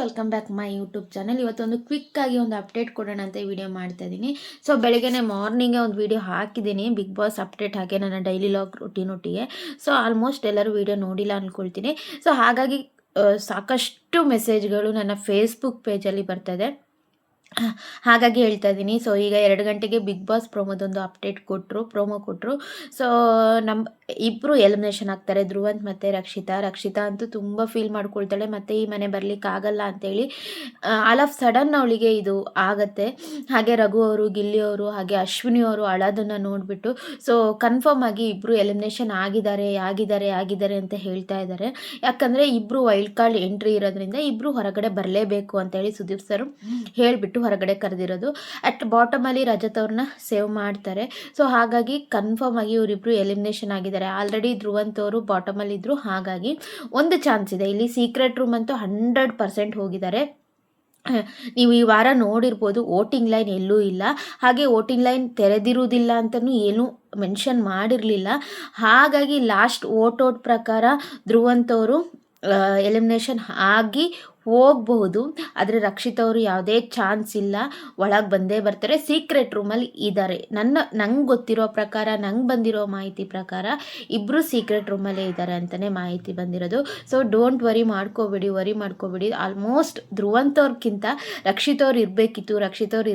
Welcome back my YouTube channel. ಇವತ್ತೊಂದು ಕ್ವಿಕ್ಕಾಗಿ ಒಂದು update ಕೊಡೋಣ ಅಂತ ವಿಡಿಯೋ ಮಾಡ್ತಾ ಇದ್ದೀನಿ. ಸೊ ಬೆಳಗ್ಗೆ ಮಾರ್ನಿಂಗೇ ಒಂದು ವಿಡಿಯೋ ಹಾಕಿದ್ದೀನಿ, ಬಿಗ್ ಬಾಸ್ ಅಪ್ಡೇಟ್ ಹಾಗೆ ನನ್ನ ಡೈಲಿ ಲಾಗ್ ಒಟ್ಟಿಗೆ. ಸೊ ಆಲ್ಮೋಸ್ಟ್ ಎಲ್ಲರೂ ವಿಡಿಯೋ ನೋಡಿಲ್ಲ ಅಂದ್ಕೊಳ್ತೀನಿ. ಸೊ ಹಾಗಾಗಿ ಸಾಕಷ್ಟು ಮೆಸೇಜ್ಗಳು ನನ್ನ ಫೇಸ್ಬುಕ್ ಪೇಜಲ್ಲಿ ಬರ್ತದೆ. ಹಾಗಾಗಿ ಹೇಳ್ತಾ ಇದ್ದೀನಿ. ಸೊ ಈಗ 2 ಗಂಟೆಗೆ ಬಿಗ್ ಬಾಸ್ ಪ್ರೋಮೋದೊಂದು ಅಪ್ಡೇಟ್ ಪ್ರೋಮೋ ಕೊಟ್ಟರು. ಸೊ ನಮ್ಮ ಇಬ್ಬರು ಎಲಿಮಿನೇಷನ್ ಆಗ್ತಾರೆ, ಧ್ರುವಂತ್ ಮತ್ತು ರಕ್ಷಿತಾ ಅಂತೂ ತುಂಬ ಫೀಲ್ ಮಾಡ್ಕೊಳ್ತಾಳೆ, ಮತ್ತು ಈ ಮನೆ ಬರಲಿಕ್ಕಾಗಲ್ಲ ಅಂತೇಳಿ ಆಲ್ ಆಫ್ ಸಡನ್ ಅವಳಿಗೆ ಇದು ಆಗತ್ತೆ. ಹಾಗೆ ರಘು ಅವರು, ಗಿಲ್ಲಿ ಅವರು, ಹಾಗೆ ಅಶ್ವಿನಿ ಅವರು ಅಳೋದನ್ನು ನೋಡಿಬಿಟ್ಟು ಸೊ ಕನ್ಫರ್ಮ್ ಆಗಿ ಇಬ್ಬರು ಎಲಿಮಿನೇಷನ್ ಆಗಿದ್ದಾರೆ ಅಂತ ಹೇಳ್ತಾ ಇದ್ದಾರೆ. ಯಾಕಂದರೆ ಇಬ್ಬರು ವೈಲ್ಡ್ ಕಾರ್ಡ್ ಎಂಟ್ರಿ ಇರೋದ್ರಿಂದ ಇಬ್ಬರು ಹೊರಗಡೆ ಬರಲೇಬೇಕು ಅಂತೇಳಿ ಸುದೀಪ್ ಸರ್ ಹೇಳಿಬಿಟ್ಟು ಹೊರಗಡೆ ಕರೆದಿರೋದು. ಅಟ್ ಬಾಟಮಲ್ಲಿ ರಜತ್ ಅವ್ರನ್ನ ಸೇವ್ ಮಾಡ್ತಾರೆ. ಸೊ ಹಾಗಾಗಿ ಕನ್ಫರ್ಮ್ ಆಗಿ ಇವರಿಬ್ಬರು ಎಲಿಮಿನೇಷನ್ ಆಗಿದ್ದಾರೆ. ಆಲ್ರೆಡಿ ಧ್ರುವಂತ್ ಅವರು ಬಾಟಮಲ್ಲಿ ಇದ್ದರು. ಹಾಗಾಗಿ ಒಂದು ಚಾನ್ಸ್ ಇದೆ ಇಲ್ಲಿ. ಸೀಕ್ರೆಟ್ ರೂಮ್ ಅಂತೂ 100% ಹೋಗಿದ್ದಾರೆ. ನೀವು ಈ ವಾರ ನೋಡಿರ್ಬೋದು, ವೋಟಿಂಗ್ ಲೈನ್ ಎಲ್ಲೂ ಇಲ್ಲ. ಹಾಗೆ ವೋಟಿಂಗ್ ಲೈನ್ ತೆರೆದಿರುವುದಿಲ್ಲ ಅಂತಲೂ ಏನೂ ಮೆನ್ಷನ್ ಮಾಡಿರಲಿಲ್ಲ. ಹಾಗಾಗಿ ಲಾಸ್ಟ್ ಔಟ್ ಪ್ರಕಾರ ಧ್ರುವಂತ್ ಅವರು ಎಲಿಮಿನೇಷನ್ ಆಗಿ ಹೋಗಬಹುದು. ಆದರೆ ರಕ್ಷಿತ್ ಅವರು ಯಾವುದೇ ಚಾನ್ಸ್ ಇಲ್ಲ, ಒಳಗೆ ಬಂದೇ ಬರ್ತಾರೆ. ಸೀಕ್ರೆಟ್ ರೂಮಲ್ಲಿ ಇದ್ದಾರೆ. ನಂಗೆ ಗೊತ್ತಿರೋ ಪ್ರಕಾರ, ನಂಗೆ ಬಂದಿರೋ ಮಾಹಿತಿ ಪ್ರಕಾರ ಇಬ್ಬರು ಸೀಕ್ರೆಟ್ ರೂಮಲ್ಲೇ ಇದ್ದಾರೆ ಅಂತಲೇ ಮಾಹಿತಿ ಬಂದಿರೋದು. ಸೊ ಡೋಂಟ್ ವರಿ ಮಾಡ್ಕೋಬೇಡಿ. ಆಲ್ಮೋಸ್ಟ್ ಧ್ರುವಂತ್ ಅವ್ರಿಗಿಂತ ರಕ್ಷಿತ್ ಅವ್ರು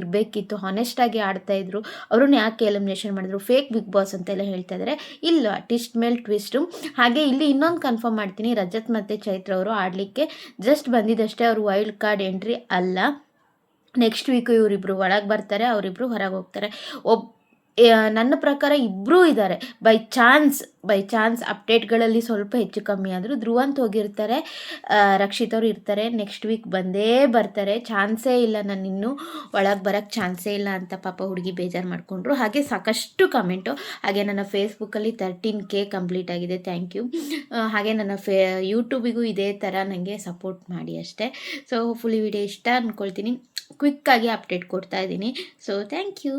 ಇರಬೇಕಿತ್ತು. ಹಾನೆಸ್ಟಾಗಿ ಆಡ್ತಾಯಿದ್ರು. ಅವ್ರನ್ನ ಯಾಕೆ ಎಲಿಮಿನೇಷನ್ ಮಾಡಿದ್ರು, ಫೇಕ್ ಬಿಗ್ ಬಾಸ್ ಅಂತೆಲ್ಲ ಹೇಳ್ತಾ ಇದ್ದಾರೆ. ಇಲ್ಲ, ಟ್ವಿಸ್ಟ್ ಮೇಲೆ ಟ್ವಿಸ್ಟು. ಹಾಗೆ ಇಲ್ಲಿ ಇನ್ನೊಂದು ಕನ್ಫರ್ಮ್ ಮಾಡ್ತೀನಿ, ರಜತ್ ಮತ್ತು ಚೈತ್ರ ಅವರು ಆಡಲಿಕ್ಕೆ ಜಸ್ಟ್ ಬಂದಿದ್ದಷ್ಟೇ. ಅವರು ವೈಲ್ಡ್ ಕಾರ್ಡ್ ಎಂಟ್ರಿ ಅಲ್ಲ. ನೆಕ್ಸ್ಟ್ ವೀಕು ಇವರಿಬ್ಬರು ಒಳಗೆ ಬರ್ತಾರೆ, ಅವರಿಬ್ಬರು ಹೊರಗೆ ಹೋಗ್ತಾರೆ. ನನ್ನ ಪ್ರಕಾರ ಇಬ್ಬರೂ ಇದ್ದಾರೆ. ಬೈ ಚಾನ್ಸ್ ಅಪ್ಡೇಟ್ಗಳಲ್ಲಿ ಸ್ವಲ್ಪ ಹೆಚ್ಚು ಕಮ್ಮಿ ಆದರೂ ಧ್ರುವಂತ್ ಹೋಗಿರ್ತಾರೆ, ರಕ್ಷಿತ್ ಅವರು ಇರ್ತಾರೆ. ನೆಕ್ಸ್ಟ್ ವೀಕ್ ಬಂದೇ ಬರ್ತಾರೆ. ಚಾನ್ಸೇ ಇಲ್ಲ, ನಾನು ಇನ್ನೂ ಒಳಗೆ ಬರೋಕ್ಕೆ ಚಾನ್ಸೇ ಇಲ್ಲ ಅಂತ ಪಾಪ ಹುಡುಗಿ ಬೇಜಾರು ಮಾಡಿಕೊಂಡ್ರು. ಹಾಗೆ ಸಾಕಷ್ಟು ಕಮೆಂಟು. ಹಾಗೆ ನನ್ನ ಫೇಸ್ಬುಕ್ಕಲ್ಲಿ 13K ಕಂಪ್ಲೀಟ್ ಆಗಿದೆ, ಥ್ಯಾಂಕ್ ಯು. ಹಾಗೆ ನನ್ನ ಯೂಟ್ಯೂಬಿಗೂ ಇದೇ ಥರ ನನಗೆ ಸಪೋರ್ಟ್ ಮಾಡಿ ಅಷ್ಟೇ. ಸೊ ಫುಲ್ ವಿಡಿಯೋ ಇಷ್ಟ ಅಂದ್ಕೊಳ್ತೀನಿ. ಕ್ವಿಕ್ಕಾಗಿ ಅಪ್ಡೇಟ್ ಕೊಡ್ತಾ ಇದ್ದೀನಿ. So thank you.